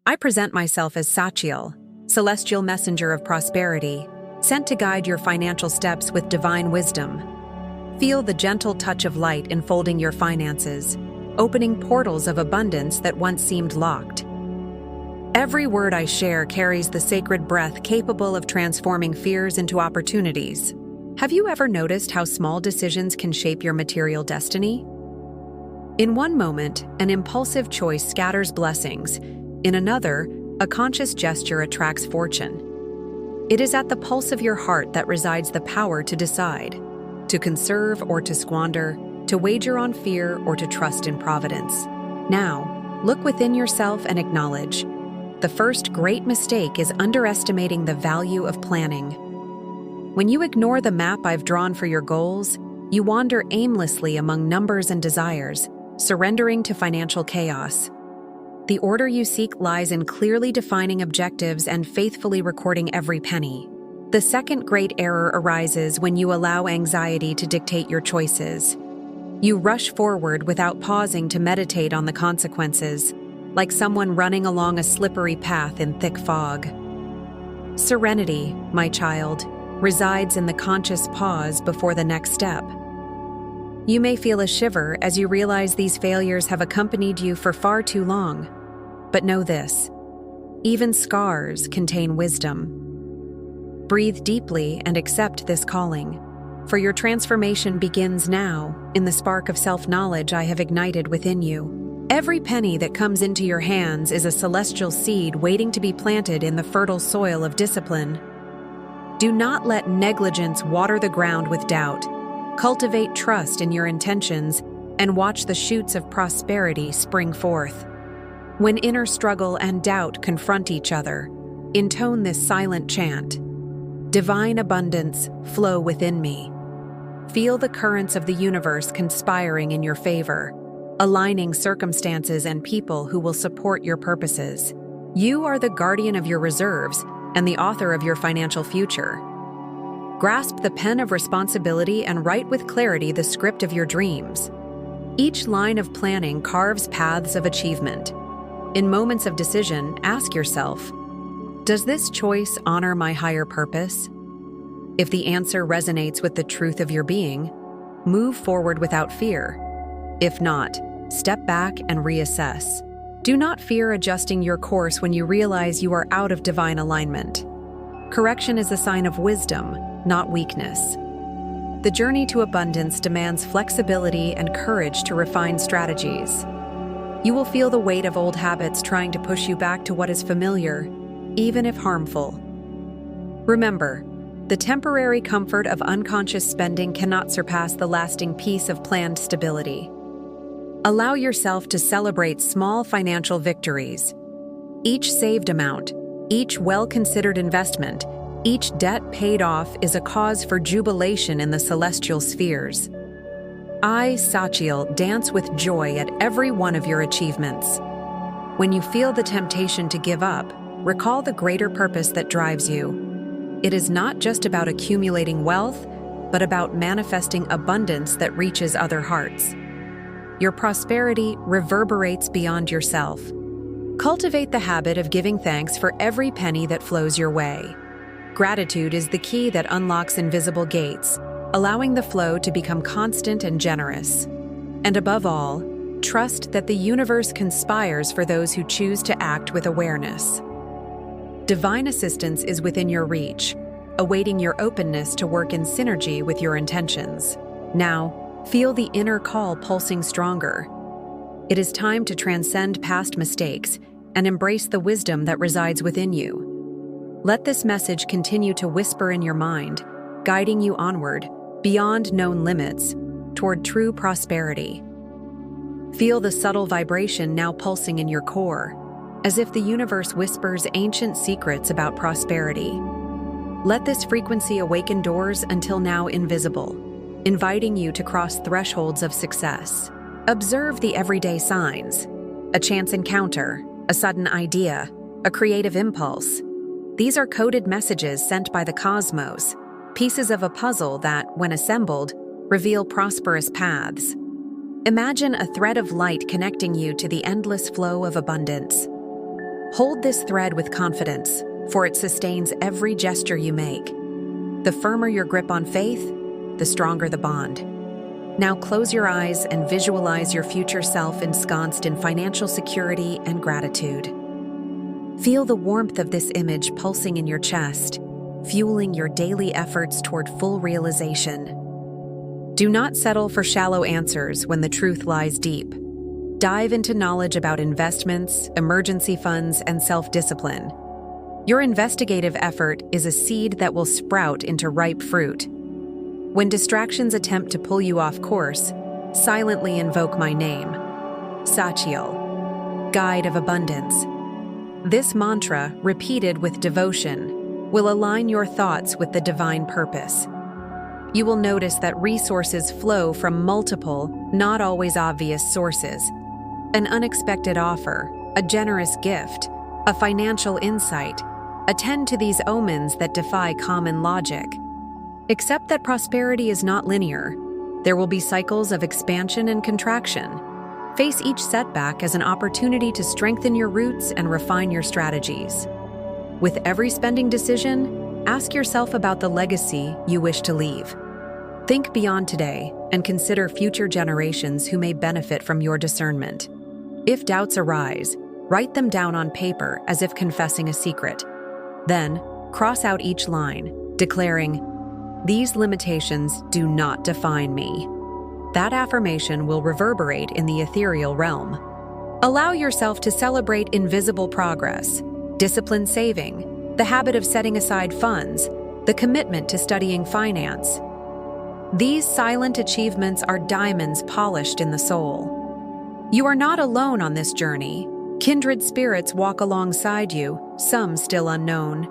I present myself as Sachiel, celestial messenger of prosperity, sent to guide your financial steps with divine wisdom. Feel the gentle touch of light enfolding your finances, opening portals of abundance that once seemed locked. Every word I share carries the sacred breath capable of transforming fears into opportunities. Have you ever noticed how small decisions can shape your material destiny? In one moment, an impulsive choice scatters blessings. In another, a conscious gesture attracts fortune. It is at the pulse of your heart that resides the power to decide, to conserve or to squander, to wager on fear or to trust in providence. Now, look within yourself and acknowledge. The first great mistake is underestimating the value of planning. When you ignore the map I've drawn for your goals, you wander aimlessly among numbers and desires, surrendering to financial chaos. The order you seek lies in clearly defining objectives and faithfully recording every penny. The second great error arises when you allow anxiety to dictate your choices. You rush forward without pausing to meditate on the consequences, like someone running along a slippery path in thick fog. Serenity, my child, resides in the conscious pause before the next step. You may feel a shiver as you realize these failures have accompanied you for far too long. But know this: even scars contain wisdom. Breathe deeply and accept this calling, for your transformation begins now in the spark of self-knowledge I have ignited within you. Every penny that comes into your hands is a celestial seed waiting to be planted in the fertile soil of discipline. Do not let negligence water the ground with doubt. Cultivate trust in your intentions and watch the shoots of prosperity spring forth. When inner struggle and doubt confront each other, intone this silent chant: divine abundance, flow within me. Feel the currents of the universe conspiring in your favor, aligning circumstances and people who will support your purposes. You are the guardian of your reserves and the author of your financial future. Grasp the pen of responsibility and write with clarity the script of your dreams. Each line of planning carves paths of achievement. In moments of decision, ask yourself, does this choice honor my higher purpose? If the answer resonates with the truth of your being, move forward without fear. If not, step back and reassess. Do not fear adjusting your course when you realize you are out of divine alignment. Correction is a sign of wisdom, not weakness. The journey to abundance demands flexibility and courage to refine strategies. You will feel the weight of old habits trying to push you back to what is familiar, even if harmful. Remember, the temporary comfort of unconscious spending cannot surpass the lasting peace of planned stability. Allow yourself to celebrate small financial victories. Each saved amount, each well-considered investment, each debt paid off is a cause for jubilation in the celestial spheres. I, Sachiel, dance with joy at every one of your achievements. When you feel the temptation to give up, recall the greater purpose that drives you. It is not just about accumulating wealth, but about manifesting abundance that reaches other hearts. Your prosperity reverberates beyond yourself. Cultivate the habit of giving thanks for every penny that flows your way. Gratitude is the key that unlocks invisible gates, allowing the flow to become constant and generous. And above all, trust that the universe conspires for those who choose to act with awareness. Divine assistance is within your reach, awaiting your openness to work in synergy with your intentions. Now, feel the inner call pulsing stronger. It is time to transcend past mistakes and embrace the wisdom that resides within you. Let this message continue to whisper in your mind, guiding you onward, beyond known limits, toward true prosperity. Feel the subtle vibration now pulsing in your core, as if the universe whispers ancient secrets about prosperity. Let this frequency awaken doors until now invisible, inviting you to cross thresholds of success. Observe the everyday signs: a chance encounter, a sudden idea, a creative impulse. These are coded messages sent by the cosmos, pieces of a puzzle that, when assembled, reveal prosperous paths. Imagine a thread of light connecting you to the endless flow of abundance. Hold this thread with confidence, for it sustains every gesture you make. The firmer your grip on faith, the stronger the bond. Now close your eyes and visualize your future self ensconced in financial security and gratitude. Feel the warmth of this image pulsing in your chest, fueling your daily efforts toward full realization. Do not settle for shallow answers when the truth lies deep. Dive into knowledge about investments, emergency funds, and self-discipline. Your investigative effort is a seed that will sprout into ripe fruit. When distractions attempt to pull you off course, silently invoke my name, Sachiel, Guide of Abundance. This mantra, repeated with devotion, will align your thoughts with the divine purpose. You will notice that resources flow from multiple, not always obvious sources. An unexpected offer, a generous gift, a financial insight. Attend to these omens that defy common logic. Accept that prosperity is not linear. There will be cycles of expansion and contraction. Face each setback as an opportunity to strengthen your roots and refine your strategies. With every spending decision, ask yourself about the legacy you wish to leave. Think beyond today and consider future generations who may benefit from your discernment. If doubts arise, write them down on paper as if confessing a secret. Then, cross out each line, declaring, "These limitations do not define me." That affirmation will reverberate in the ethereal realm. Allow yourself to celebrate invisible progress, disciplined saving, the habit of setting aside funds, the commitment to studying finance. These silent achievements are diamonds polished in the soul. You are not alone on this journey. Kindred spirits walk alongside you, some still unknown.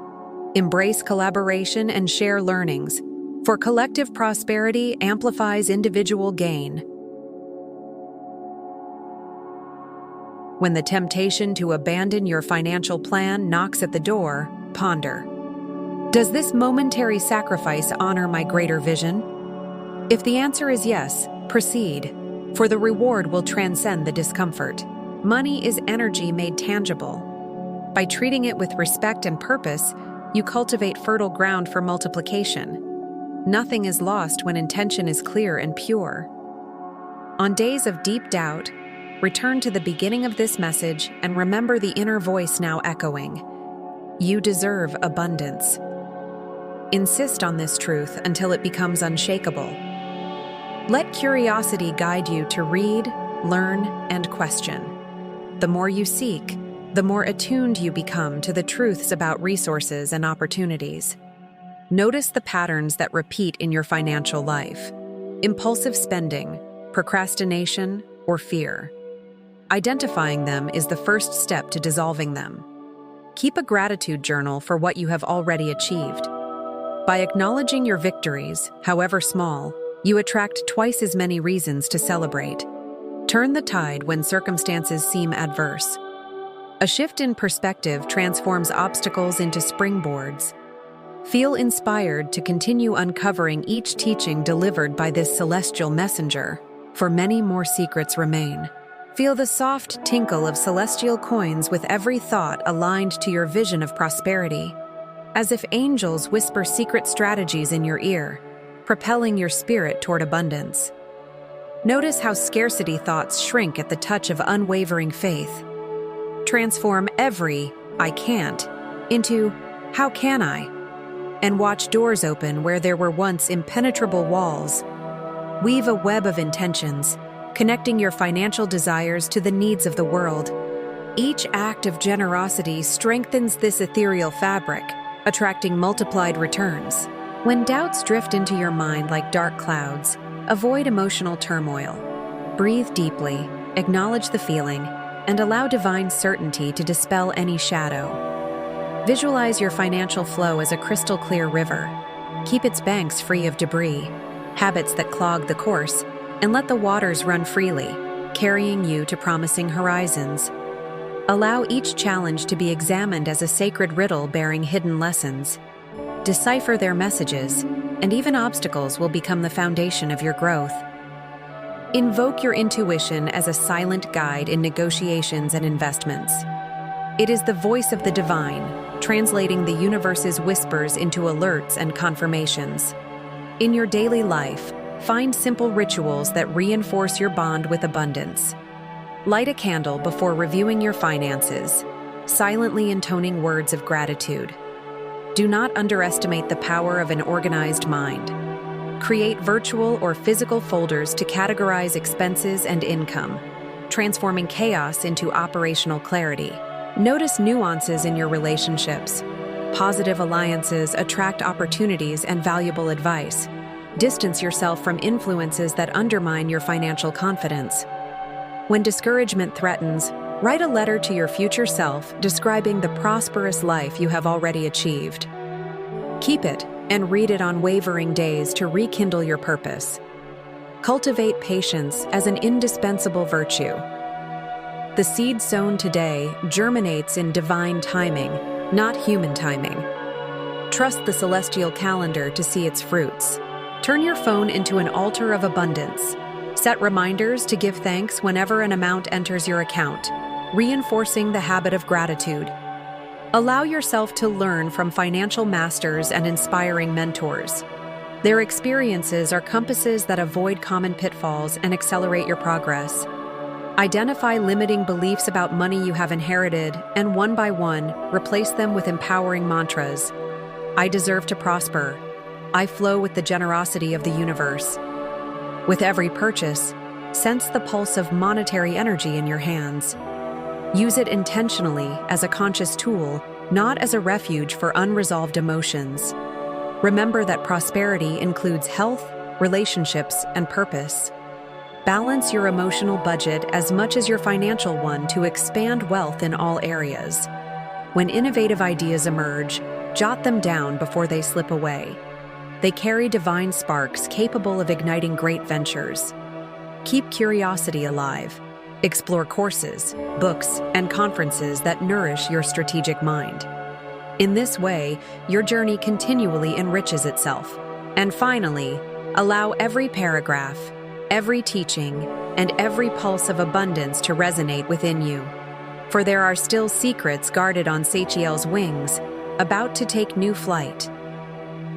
Embrace collaboration and share learnings, for collective prosperity amplifies individual gain. When the temptation to abandon your financial plan knocks at the door, ponder. Does this momentary sacrifice honor my greater vision? If the answer is yes, proceed, for the reward will transcend the discomfort. Money is energy made tangible. By treating it with respect and purpose, you cultivate fertile ground for multiplication. Nothing is lost when intention is clear and pure. On days of deep doubt, return to the beginning of this message and remember the inner voice now echoing. You deserve abundance. Insist on this truth until it becomes unshakable. Let curiosity guide you to read, learn, and question. The more you seek, the more attuned you become to the truths about resources and opportunities. Notice the patterns that repeat in your financial life: impulsive spending, procrastination, or fear. Identifying them is the first step to dissolving them. Keep a gratitude journal for what you have already achieved. By acknowledging your victories, however small, you attract twice as many reasons to celebrate. Turn the tide when circumstances seem adverse. A shift in perspective transforms obstacles into springboards. Feel inspired to continue uncovering each teaching delivered by this celestial messenger, for many more secrets remain. Feel the soft tinkle of celestial coins with every thought aligned to your vision of prosperity, as if angels whisper secret strategies in your ear, propelling your spirit toward abundance. Notice how scarcity thoughts shrink at the touch of unwavering faith. Transform every "I can't" into "How can I?" and watch doors open where there were once impenetrable walls. Weave a web of intentions, connecting your financial desires to the needs of the world. Each act of generosity strengthens this ethereal fabric, attracting multiplied returns. When doubts drift into your mind like dark clouds, avoid emotional turmoil. Breathe deeply, acknowledge the feeling, and allow divine certainty to dispel any shadow. Visualize your financial flow as a crystal-clear river. Keep its banks free of debris, habits that clog the course, and let the waters run freely, carrying you to promising horizons. Allow each challenge to be examined as a sacred riddle bearing hidden lessons. Decipher their messages, and even obstacles will become the foundation of your growth. Invoke your intuition as a silent guide in negotiations and investments. It is the voice of the divine, translating the universe's whispers into alerts and confirmations. In your daily life, find simple rituals that reinforce your bond with abundance. Light a candle before reviewing your finances, silently intoning words of gratitude. Do not underestimate the power of an organized mind. Create virtual or physical folders to categorize expenses and income, transforming chaos into operational clarity. Notice nuances in your relationships. Positive alliances attract opportunities and valuable advice. Distance yourself from influences that undermine your financial confidence. When discouragement threatens, write a letter to your future self describing the prosperous life you have already achieved. Keep it and read it on wavering days to rekindle your purpose. Cultivate patience as an indispensable virtue. The seed sown today germinates in divine timing, not human timing. Trust the celestial calendar to see its fruits. Turn your phone into an altar of abundance. Set reminders to give thanks whenever an amount enters your account, reinforcing the habit of gratitude. Allow yourself to learn from financial masters and inspiring mentors. Their experiences are compasses that avoid common pitfalls and accelerate your progress. Identify limiting beliefs about money you have inherited, and one by one, replace them with empowering mantras. I deserve to prosper. I flow with the generosity of the universe. With every purchase, sense the pulse of monetary energy in your hands. Use it intentionally as a conscious tool, not as a refuge for unresolved emotions. Remember that prosperity includes health, relationships, and purpose. Balance your emotional budget as much as your financial one to expand wealth in all areas. When innovative ideas emerge, jot them down before they slip away. They carry divine sparks capable of igniting great ventures. Keep curiosity alive. Explore courses, books, and conferences that nourish your strategic mind. In this way, your journey continually enriches itself. And finally, allow every paragraph, every teaching, and every pulse of abundance to resonate within you. For there are still secrets guarded on Sachiel's wings, about to take new flight.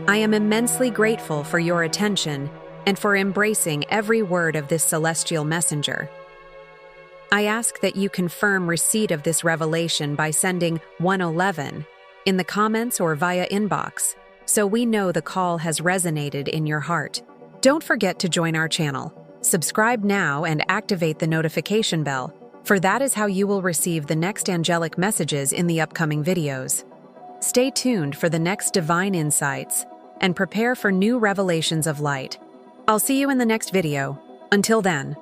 I am immensely grateful for your attention and for embracing every word of this celestial messenger. I ask that you confirm receipt of this revelation by sending 111 in the comments or via inbox, so we know the call has resonated in your heart. Don't forget to join our channel. Subscribe now and activate the notification bell, for that is how you will receive the next angelic messages in the upcoming videos. Stay tuned for the next divine insights and prepare for new revelations of light. I'll see you in the next video. Until then,